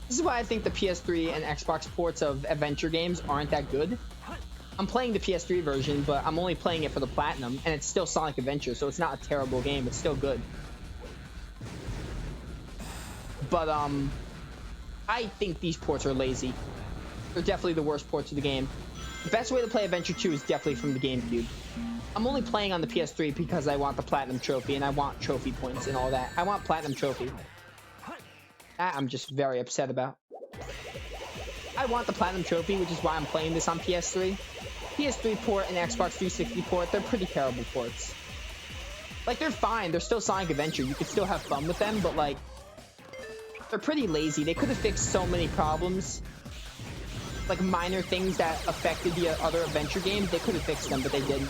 This is why I think the PS3 and Xbox ports of adventure games aren't that good. I'm playing the PS3 version, but I'm only playing it for the Platinum, and it's still Sonic Adventure, so it's not a terrible game. It's still good. But, I think these ports are lazy. They're definitely the worst ports of the game. The best way to play Adventure 2 is definitely from the GameCube. I'm only playing on the PS3 because I want the Platinum Trophy, and I want trophy points and all that. I want Platinum Trophy. That I'm just very upset about. I want the Platinum Trophy, which is why I'm playing this on PS3. PS3 port and Xbox 360 port, they're pretty terrible ports. Like, they're fine. They're still Sonic Adventure. You could still have fun with them, but, like, they're pretty lazy. They could have fixed so many problems. Like, minor things that affected the other adventure games. They could have fixed them, but they didn't.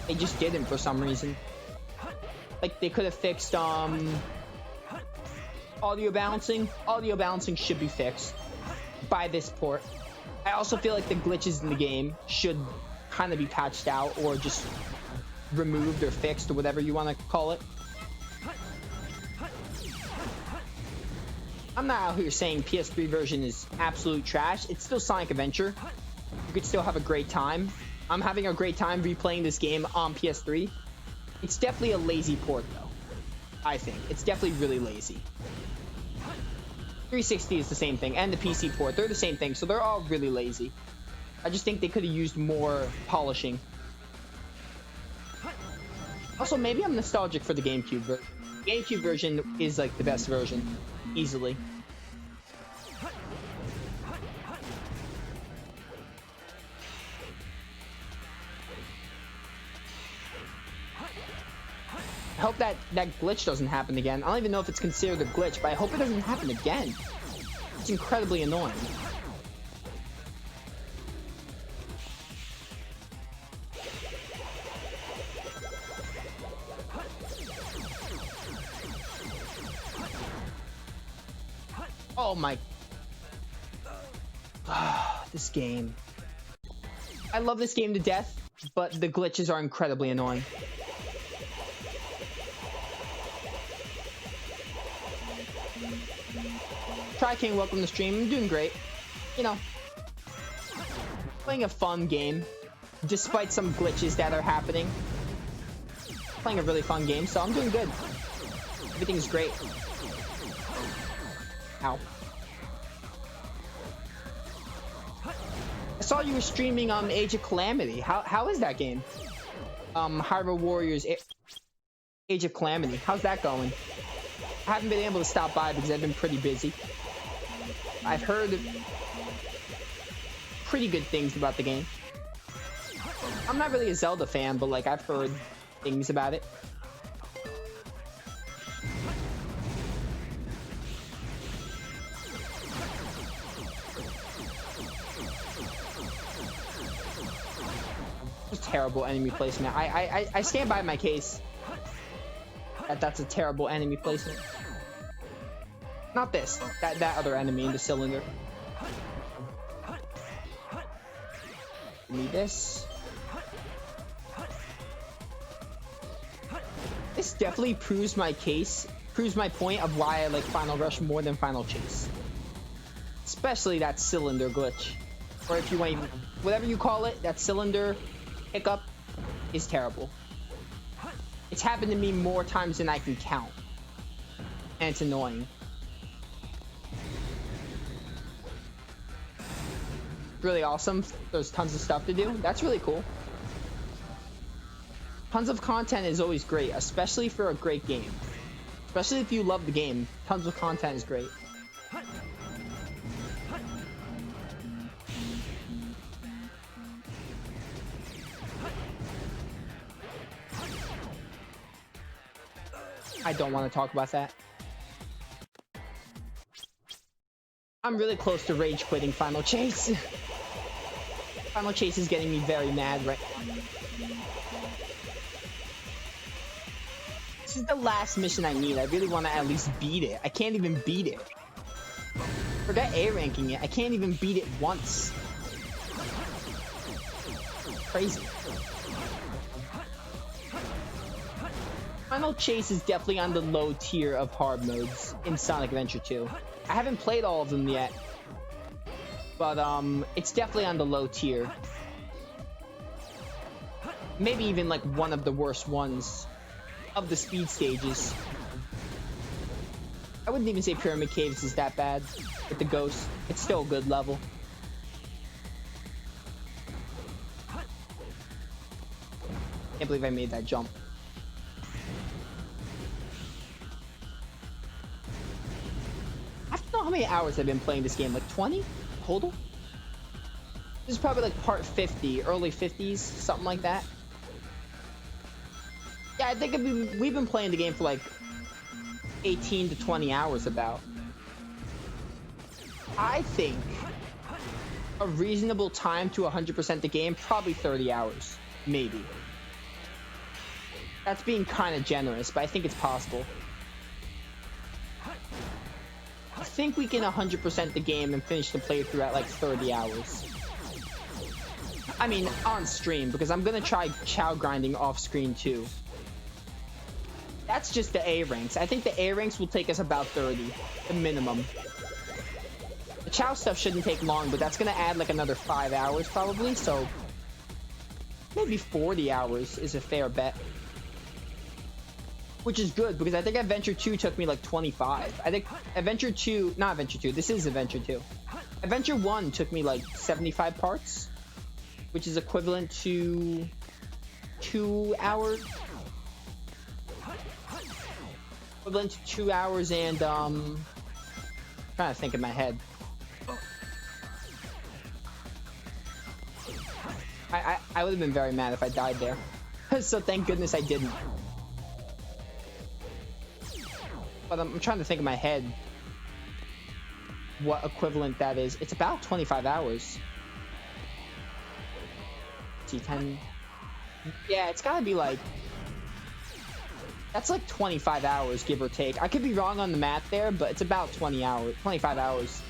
They just didn't for some reason. Like, they could have fixed, audio balancing. Audio balancing should be fixed by this port. I also feel like the glitches in the game should kind of be patched out or just removed or fixed or whatever you want to call it. I'm not out here saying PS3 version is absolute trash. It's still Sonic Adventure. You could still have a great time. I'm having a great time replaying this game on PS3. It's definitely a lazy port, though. I think. It's definitely really lazy. 360 is the same thing, and the PC port. They're the same thing, so they're all really lazy. I just think they could have used more polishing. Also, maybe I'm nostalgic for the GameCube version. The GameCube version is, like, the best version. Easily. I hope that glitch doesn't happen again. I don't even know if it's considered a glitch, but I hope it doesn't happen again. It's incredibly annoying. Oh my... this game. I love this game to death, but the glitches are incredibly annoying. Try King, welcome to the stream. I'm doing great. You know, playing a fun game, despite some glitches that are happening. Playing a really fun game, so I'm doing good. Everything's great. Ow. I saw you were streaming Age of Calamity. How is that game? Hyrule Warriors Age of Calamity. How's that going? I haven't been able to stop by because I've been pretty busy. I've heard pretty good things about the game. I'm not really a Zelda fan, but like I've heard things about it. Just terrible enemy placement. I stand by my case. That's a terrible enemy placement. Not this. That other enemy in the cylinder. Give me this. This definitely proves my case. Proves my point of why I like Final Rush more than Final Chase. Especially that cylinder glitch. Or if you want even... whatever you call it, that cylinder hiccup is terrible. It's happened to me more times than I can count. And it's annoying. Really awesome. There's tons of stuff to do. That's really cool. Tons of content is always great, especially for a great game. Especially if you love the game. Tons of content is great. I don't want to talk about that. I'm really close to rage quitting Final Chase. Final Chase is getting me very mad right now. This is the last mission I need. I really want to at least beat it. I can't even beat it. Forget A ranking it. I can't even beat it once. Crazy. Final Chase is definitely on the low tier of hard modes in Sonic Adventure 2. I haven't played all of them yet, but it's definitely on the low tier. Maybe even like one of the worst ones of the speed stages. I wouldn't even say Pyramid Caves is that bad with the ghost. It's still a good level. Can't believe I made that jump. I don't know how many hours I've been playing this game. Like 20 total? This is probably like part 50, early 50s, something like that. Yeah, I think we've been playing the game for like 18 to 20 hours about. I think a reasonable time to 100% the game, probably 30 hours, maybe. That's being kind of generous, but I think it's possible. I think we can 100% the game and finish the playthrough at like 30 hours. I mean, on stream, because I'm gonna try chow grinding off screen too. That's just the A ranks. I think the A ranks will take us about 30, the minimum. The chow stuff shouldn't take long, but that's gonna add like another 5 hours probably, so maybe 40 hours is a fair bet. Which is good, because I think Adventure 2 took me like 25. I think Adventure 2, not Adventure 2, this is Adventure 2. Adventure 1 took me like 75 parts, which is equivalent to 2 hours. Equivalent to 2 hours and, I'm trying to think in my head. I would have been very mad if I died there. So thank goodness I didn't. But I'm trying to think in my head what equivalent that is. It's about 25 hours. Let's see, 10. Yeah, it's gotta be like... That's like 25 hours, give or take. I could be wrong on the math there, but it's about 25 hours.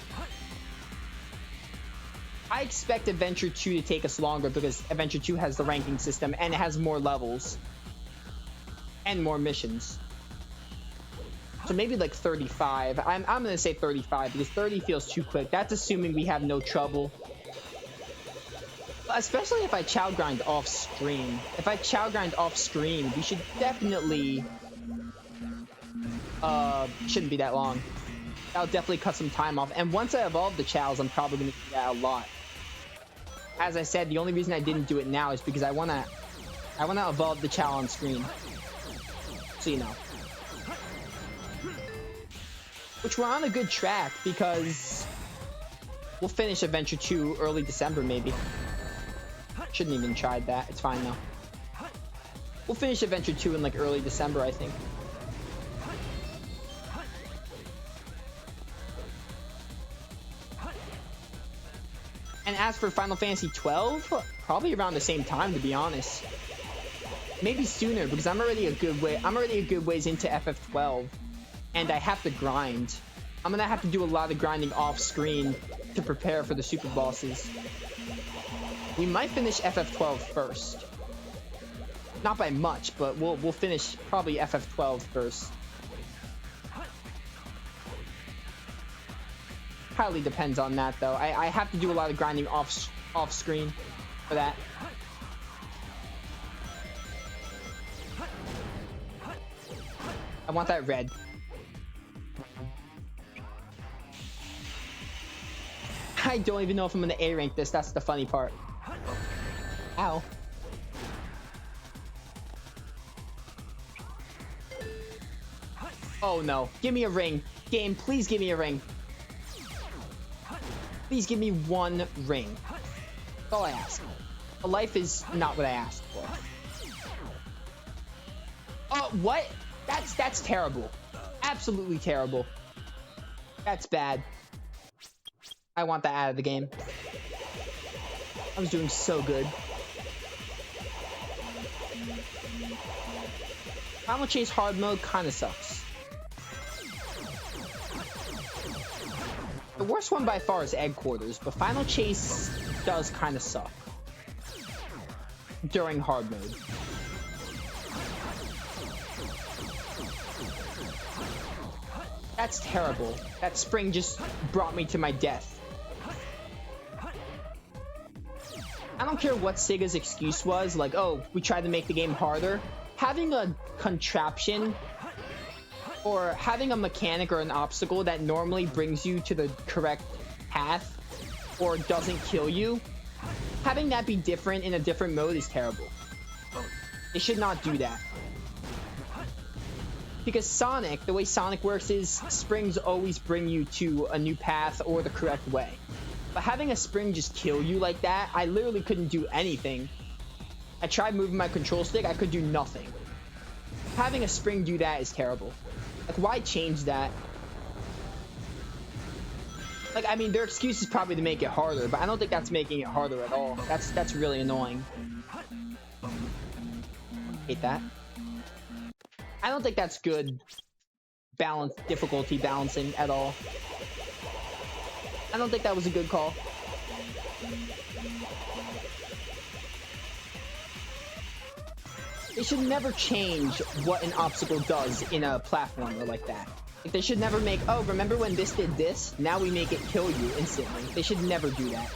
I expect Adventure 2 to take us longer because Adventure 2 has the ranking system and it has more levels and more missions. So maybe like 35. I'm gonna say 35 because 30 feels too quick. That's assuming we have no trouble. Especially if I chow grind off screen. If I chow grind off screen, we should definitely... shouldn't be that long. That'll definitely cut some time off. And once I evolve the chows, I'm probably gonna do that a lot. As I said, the only reason I didn't do it now is because I wanna evolve the chow on screen. So you know. Which we're on a good track because we'll finish Adventure 2 early December maybe. Shouldn't even tried that. It's fine though. We'll finish Adventure 2 in like early December, I think. And as for Final Fantasy 12, probably around the same time, to be honest. Maybe sooner because I'm already a good ways into FF12. And I have to grind. I'm gonna have to do a lot of grinding off screen to prepare for the super bosses. We might finish FF12 first. Not by much, but we'll finish probably FF12 first. Highly depends on that though. I have to do a lot of grinding off screen for that. I want that red. I don't even know if I'm gonna A rank this. That's the funny part. Ow. Oh no. Give me a ring. Game, please give me a ring. Please give me one ring. That's all I ask. A life is not what I asked for. Oh, what? That's terrible. Absolutely terrible. That's bad. I want that out of the game. I was doing so good. Final Chase hard mode kind of sucks. The worst one by far is Egg Quarters, but Final Chase does kind of suck during hard mode. That's terrible. That spring just brought me to my death. I don't care what Sega's excuse was, like, oh, we tried to make the game harder. Having a contraption or having a mechanic or an obstacle that normally brings you to the correct path or doesn't kill you, having that be different in a different mode is terrible. They should not do that. Because Sonic, the way Sonic works is springs always bring you to a new path or the correct way. But having a spring just kill you like that, I literally couldn't do anything. I tried moving my control stick, I could do nothing. Having a spring do that is terrible. Like, why change that? Like, I mean, their excuse is probably to make it harder, but I don't think that's making it harder at all. That's really annoying. Hate that. I don't think that's good difficulty balancing at all. I don't think that was a good call. They should never change what an obstacle does in a platformer like that. Like, they should never make, oh, remember when this did this? Now we make it kill you instantly. They should never do that.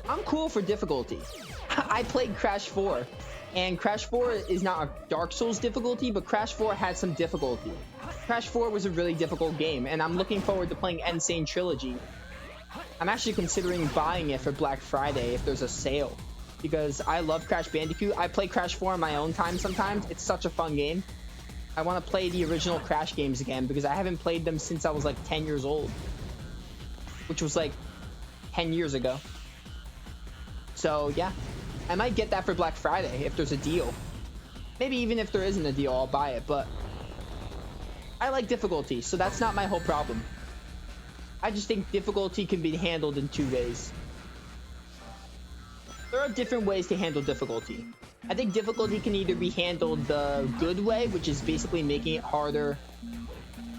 I'm cool for difficulty. I played Crash 4. And Crash 4 is not a Dark Souls difficulty, but Crash 4 had some difficulty. Crash 4 was a really difficult game, and I'm looking forward to playing Insane Trilogy. I'm actually considering buying it for Black Friday if there's a sale, because I love Crash Bandicoot. I play Crash 4 on my own time sometimes. It's such a fun game. I want to play the original Crash games again, because I haven't played them since I was like 10 years old, which was like 10 years ago. So yeah. I might get that for Black Friday if there's a deal. Maybe even if there isn't a deal, I'll buy it, but I like difficulty, so that's not my whole problem. I just think difficulty can be handled in two ways. There are different ways to handle difficulty. I think difficulty can either be handled the good way, which is basically making it harder,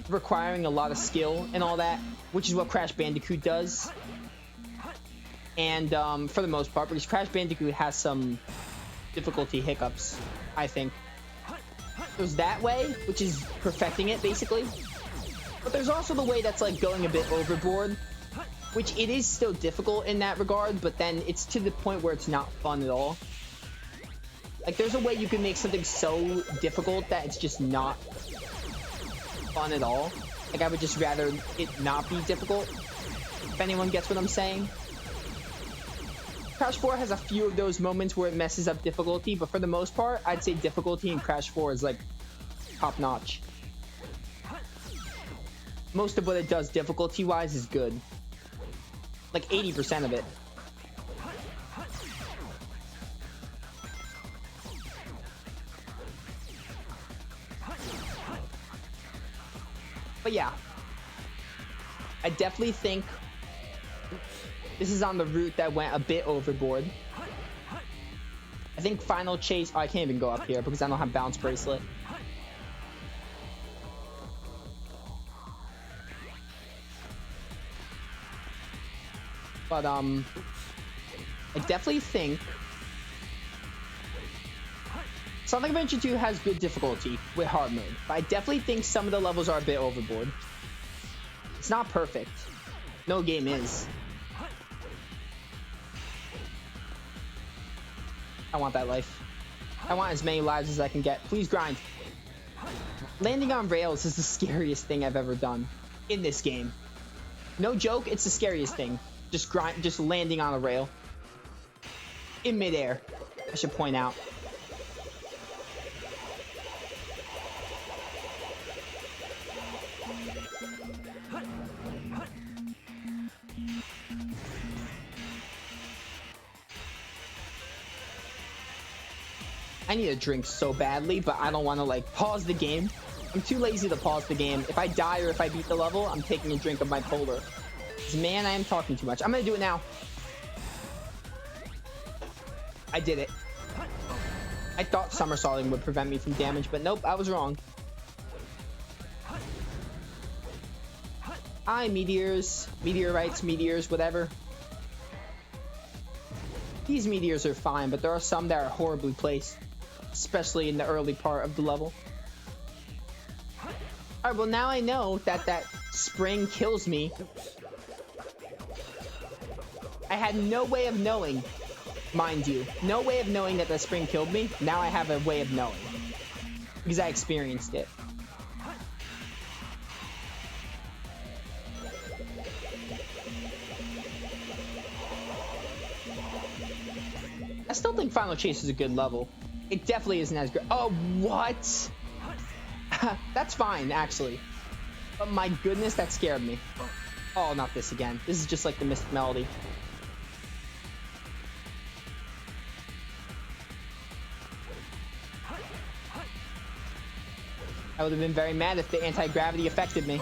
requiring a lot of skill and all that, which is what Crash Bandicoot does. And for the most part, because Crash Bandicoot has some difficulty hiccups, I think. There's that way, which is perfecting it, basically. But there's also the way that's, like, going a bit overboard, which it is still difficult in that regard, but then it's to the point where it's not fun at all. Like, there's a way you can make something so difficult that it's just not fun at all. Like, I would just rather it not be difficult, if anyone gets what I'm saying. Crash 4 has a few of those moments where it messes up difficulty, but for the most part, I'd say difficulty in Crash 4 is, like, top-notch. Most of what it does difficulty-wise is good. Like, 80% of it. But yeah. I definitely think this is on the route that went a bit overboard. I think Final Chase... Oh, I can't even go up here because I don't have Bounce Bracelet. But, I definitely think Sonic Adventure 2 has good difficulty with hard mode, but I definitely think some of the levels are a bit overboard. It's not perfect. No game is. I want that life. I want as many lives as I can get. Please grind. Landing on rails is the scariest thing I've ever done in this game. No joke, it's the scariest thing. Just landing on a rail. In midair, I should point out. I need a drink so badly, but I don't want to, like, pause the game. I'm too lazy to pause the game. If I die or if I beat the level, I'm taking a drink of my Polar. Man, I am talking too much. I'm gonna do it now. I did it. I thought somersaulting would prevent me from damage, but nope, I was wrong. Hi, meteors, meteorites, meteors, whatever. These meteors are fine, but there are some that are horribly placed. especially in the early part of the level. Alright, well now I know that that spring kills me. I had no way of knowing, mind you, no way of knowing that the spring killed me. Now I have a way of knowing, because I experienced it. I still think Final Chase is a good level. It definitely isn't as good. Oh, what? That's fine, actually. But my goodness, that scared me. Oh, not this again. This is just like the Mystic Melody. I would have been very mad if the anti-gravity affected me.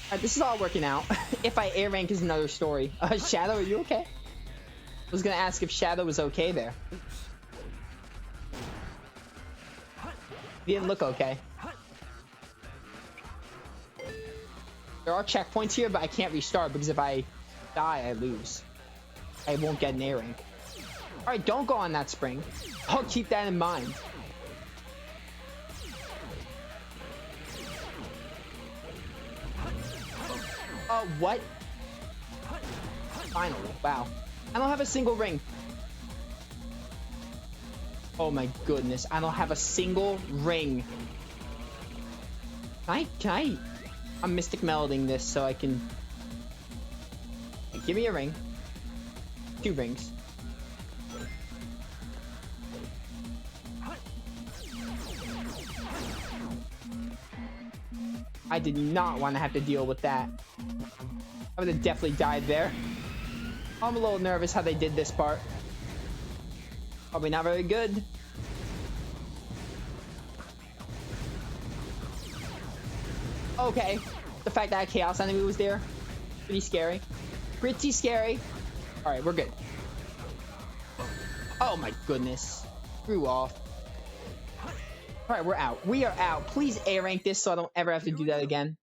Alright, this is all working out. If I air rank is another story. Shadow, are you okay? I was gonna ask if Shadow was okay there. He didn't look okay. There are checkpoints here, but I can't restart because if I die, I lose. I won't get an air rank. Alright, don't go on that spring. I'll keep that in mind. What? Finally, wow. I don't have a single ring. Oh my goodness, I don't have a single ring. I'm Mystic Melding this so I can... Give me a ring. 2 rings. I did not want to have to deal with that. I would have definitely died there. I'm a little nervous how they did this part. Probably not very good. Okay. The fact that a Chaos enemy was there. Pretty scary. Pretty scary. Alright, we're good. Oh my goodness. Screw off. Alright, we're out. We are out. Please A rank this so I don't ever have to do that again.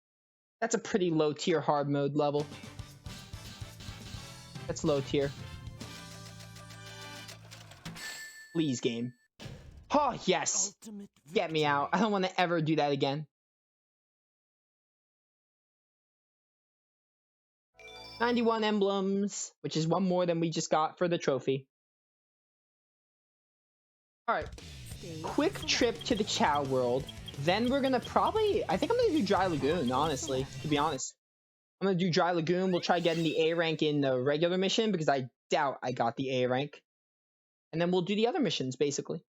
That's a pretty low tier hard mode level. That's low tier. Please, game. Oh, yes. Get me out. I don't want to ever do that again. 91 emblems, which is 1 more than we just got for the trophy. Alright. Quick trip to the Chow world. Then we're gonna probably... I think I'm gonna do Dry Lagoon, honestly. To be honest. I'm gonna do Dry Lagoon. We'll try getting the A rank in the regular mission, because I doubt I got the A rank. And then we'll do the other missions, basically.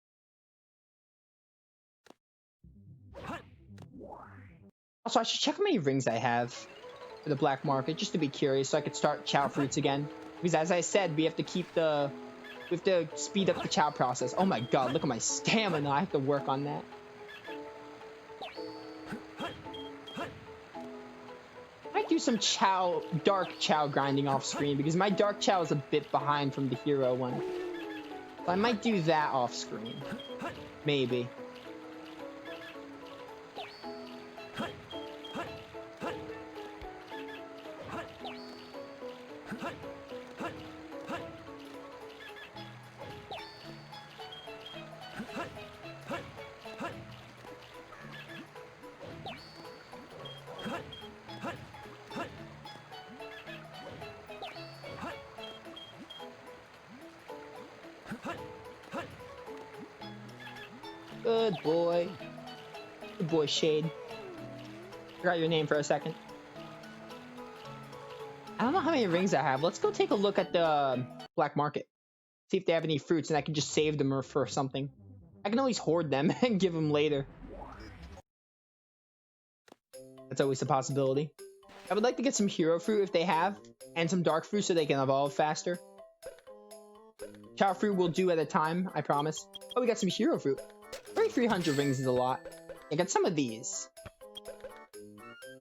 Also, I should check how many rings I have for the black market, just to be curious, so I could start Chow fruits again. Because as I said, we have to keep the... We have to speed up the Chow process. Oh my god, look at my stamina. I have to work on that. I might do some Chow, dark Chow grinding off screen, because my dark Chow is a bit behind from the hero one. So I might do that off screen. Maybe. Good boy. Good boy, Shade. Forgot your name for a second. I don't know how many rings I have. Let's go take a look at the black market. See if they have any fruits and I can just save them or for something. I can always hoard them and give them later. That's always a possibility. I would like to get some hero fruit if they have, and some dark fruit so they can evolve faster. Chow fruit will do at a time, I promise. Oh, we got some hero fruit. 300 rings is a lot. I got some of these.